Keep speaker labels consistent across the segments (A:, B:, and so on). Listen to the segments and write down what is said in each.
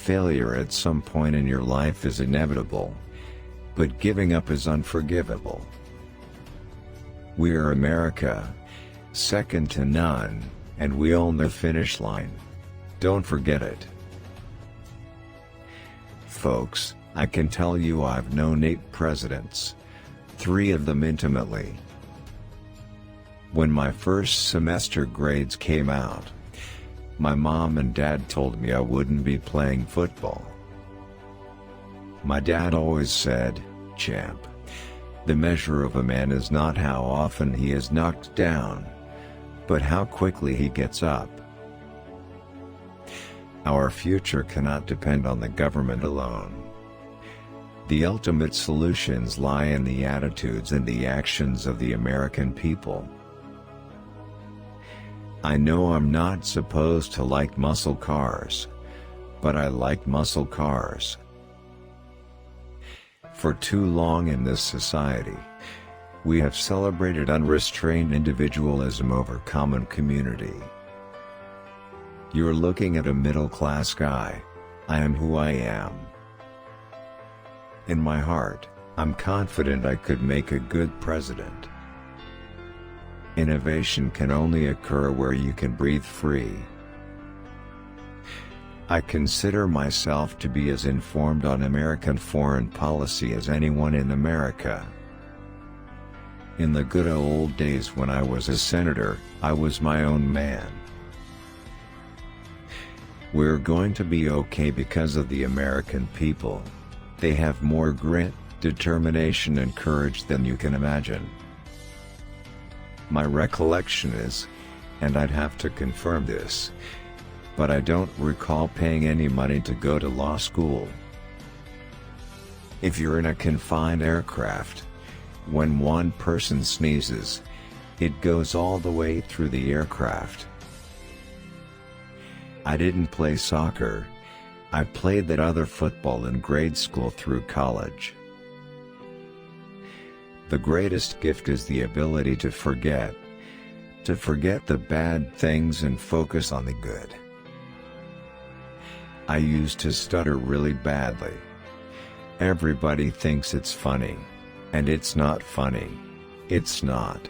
A: Failure at some point in your life is inevitable, but giving up is unforgivable. We are America, second to none, and we own the finish line. Don't forget it. Folks, I can tell you I've known 8 presidents, 3 of them intimately. When my first semester grades came out, my mom and dad told me I wouldn't be playing football. My dad always said, "Champ, the measure of a man is not how often he is knocked down, but how quickly he gets up." Our future cannot depend on the government alone. The ultimate solutions lie in the attitudes and the actions of the American people. I know I'm not supposed to like muscle cars, but I like muscle cars. For too long in this society, we have celebrated unrestrained individualism over common community. You're looking at a middle-class guy. I am who I am. In my heart, I'm confident I could make a good president. Innovation can only occur where you can breathe free. I consider myself to be as informed on American foreign policy as anyone in America. In the good old days when I was a senator, I was my own man. We're going to be okay because of the American people. They have more grit, determination and courage than you can imagine. My recollection is, and I'd have to confirm this, but I don't recall paying any money to go to law school. If you're in a confined aircraft, when one person sneezes, it goes all the way through the aircraft. I didn't play soccer. I played that other football in grade school through college. The greatest gift is the ability to forget the bad things and focus on the good. I used to stutter really badly. Everybody thinks it's funny, and it's not funny. It's not.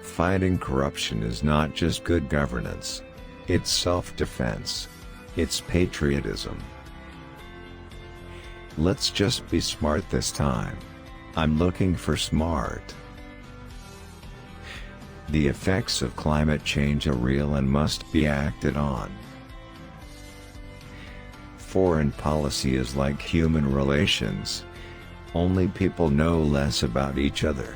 A: Fighting corruption is not just good governance. It's self-defense. It's patriotism. Let's just be smart this time. I'm looking for smart. The effects of climate change are real and must be acted on. Foreign policy is like human relations. Only people know less about each other.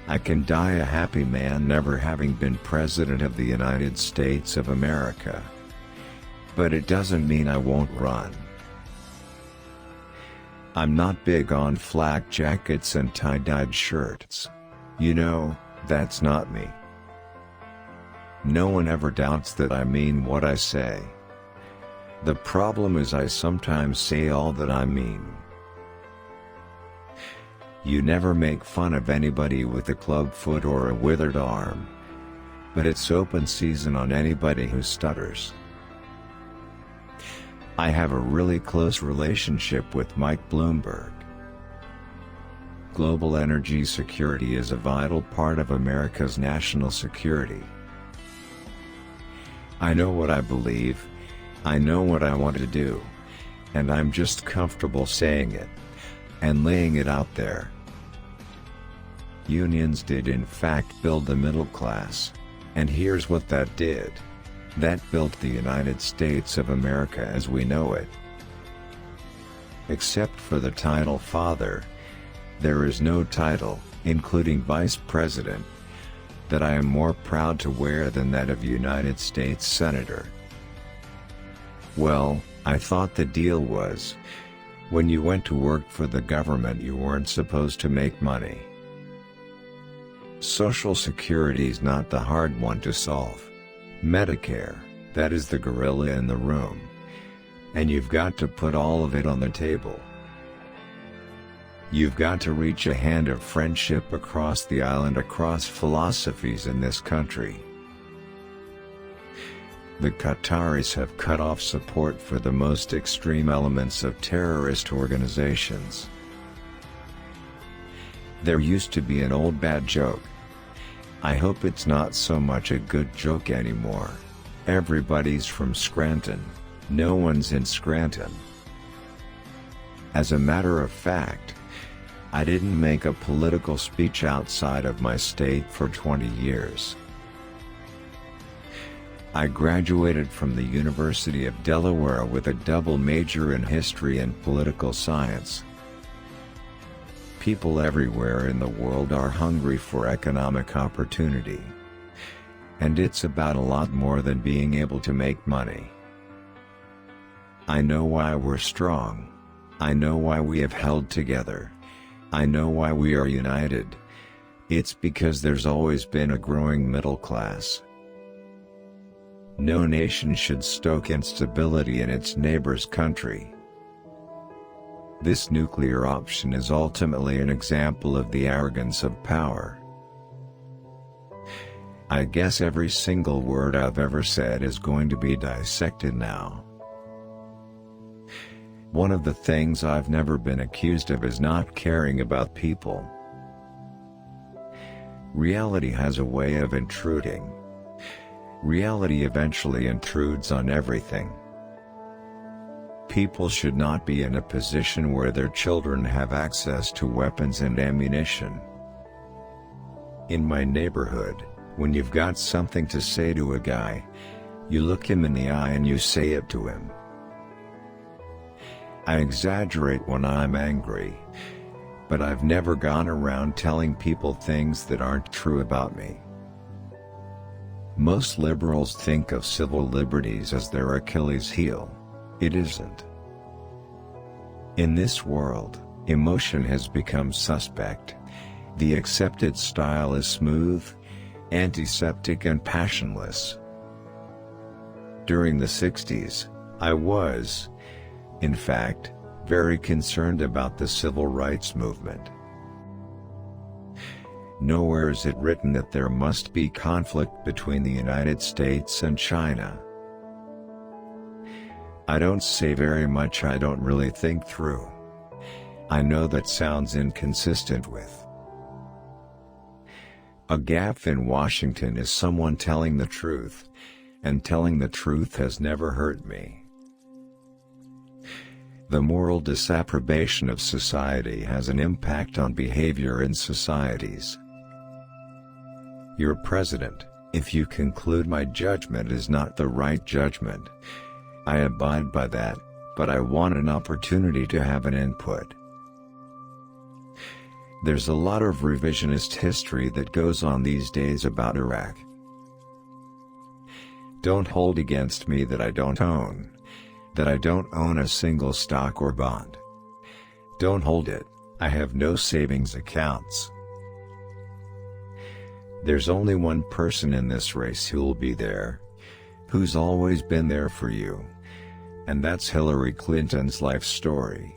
A: I can die a happy man never having been President of the United States of America. But it doesn't mean I won't run. I'm not big on flak jackets and tie-dyed shirts. You know, that's not me. No one ever doubts that I mean what I say. The problem is I sometimes say all that I mean. You never make fun of anybody with a club foot or a withered arm. But it's open season on anybody who stutters. I have a really close relationship with Mike Bloomberg. Global energy security is a vital part of America's national security. I know what I believe, I know what I want to do, and I'm just comfortable saying it, and laying it out there. Unions did in fact build the middle class, and here's what that did. That built the United States of America as we know it. Except for the title Father, there is no title, including Vice President, that I am more proud to wear than that of United States Senator. Well, I thought the deal was, when you went to work for the government you weren't supposed to make money. Social Security's not the hard one to solve. Medicare, that is the gorilla in the room. And you've got to put all of it on the table. You've got to reach a hand of friendship across the aisle and across philosophies in this country. The Qataris have cut off support for the most extreme elements of terrorist organizations. There used to be an old bad joke. I hope it's not so much a good joke anymore. Everybody's from Scranton. No one's in Scranton. As a matter of fact, I didn't make a political speech outside of my state for 20 years. I graduated from the University of Delaware with a double major in history and political science. People everywhere in the world are hungry for economic opportunity. And it's about a lot more than being able to make money. I know why we're strong. I know why we have held together. I know why we are united. It's because there's always been a growing middle class. No nation should stoke instability in its neighbor's country. This nuclear option is ultimately an example of the arrogance of power. I guess every single word I've ever said is going to be dissected now. One of the things I've never been accused of is not caring about people. Reality has a way of intruding. Reality eventually intrudes on everything. People should not be in a position where their children have access to weapons and ammunition. In my neighborhood, when you've got something to say to a guy, you look him in the eye and you say it to him. I exaggerate when I'm angry, but I've never gone around telling people things that aren't true about me. Most liberals think of civil liberties as their Achilles heel. It isn't. In this world, emotion has become suspect. The accepted style is smooth, antiseptic and passionless. During the 60s, I was, in fact, very concerned about the civil rights movement. Nowhere is it written that there must be conflict between the United States and China. I don't say very much I don't really think through. I know that sounds inconsistent with. A gaffe in Washington is someone telling the truth, and telling the truth has never hurt me. The moral disapprobation of society has an impact on behavior in societies. Your president, if you conclude my judgment is not the right judgment, I abide by that, but I want an opportunity to have an input. There's a lot of revisionist history that goes on these days about Iraq. Don't hold against me that I don't own a single stock or bond. Don't hold it, I have no savings accounts. There's only one person in this race who'll be there, who's always been there for you, and that's Hillary Clinton's life story.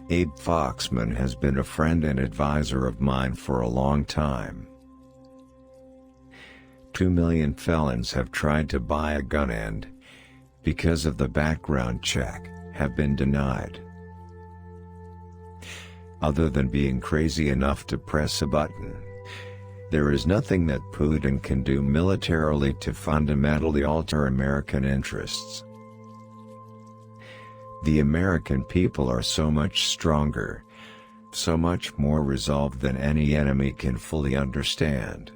A: Abe Foxman has been a friend and advisor of mine for a long time. 2 million felons have tried to buy a gun and, because of the background check, have been denied. Other than being crazy enough to press a button, there is nothing that Putin can do militarily to fundamentally alter American interests. The American people are so much stronger, so much more resolved than any enemy can fully understand.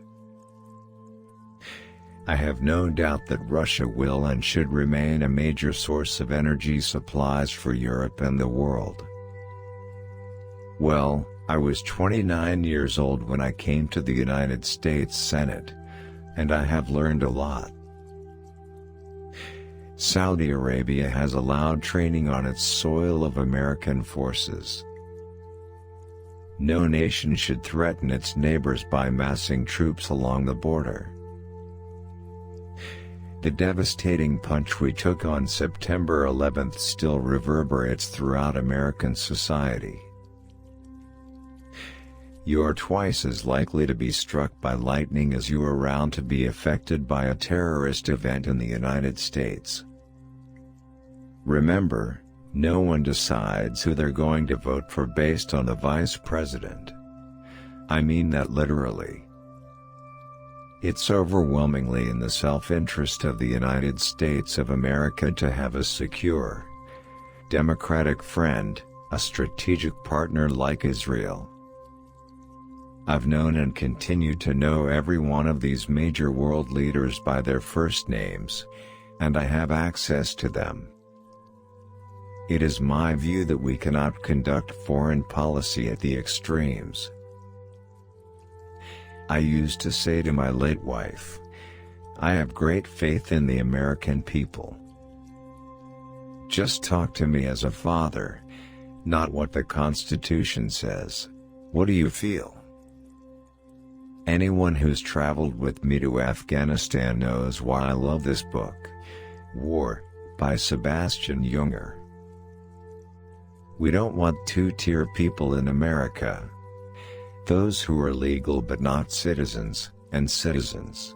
A: I have no doubt that Russia will and should remain a major source of energy supplies for Europe and the world. Well, I was 29 years old when I came to the United States Senate, and I have learned a lot. Saudi Arabia has allowed training on its soil of American forces. No nation should threaten its neighbors by massing troops along the border. The devastating punch we took on September 11th still reverberates throughout American society. You're twice as likely to be struck by lightning as you are around to be affected by a terrorist event in the United States. Remember, no one decides who they're going to vote for based on the vice president. I mean that literally. It's overwhelmingly in the self-interest of the United States of America to have a secure, democratic friend, a strategic partner like Israel. I've known and continue to know every one of these major world leaders by their first names, and I have access to them. It is my view that we cannot conduct foreign policy at the extremes. I used to say to my late wife, I have great faith in the American people. Just talk to me as a father, not what the Constitution says. What do you feel? Anyone who's traveled with me to Afghanistan knows why I love this book, War, by Sebastian Junger. We don't want two-tier people in America. Those who are legal but not citizens, and citizens.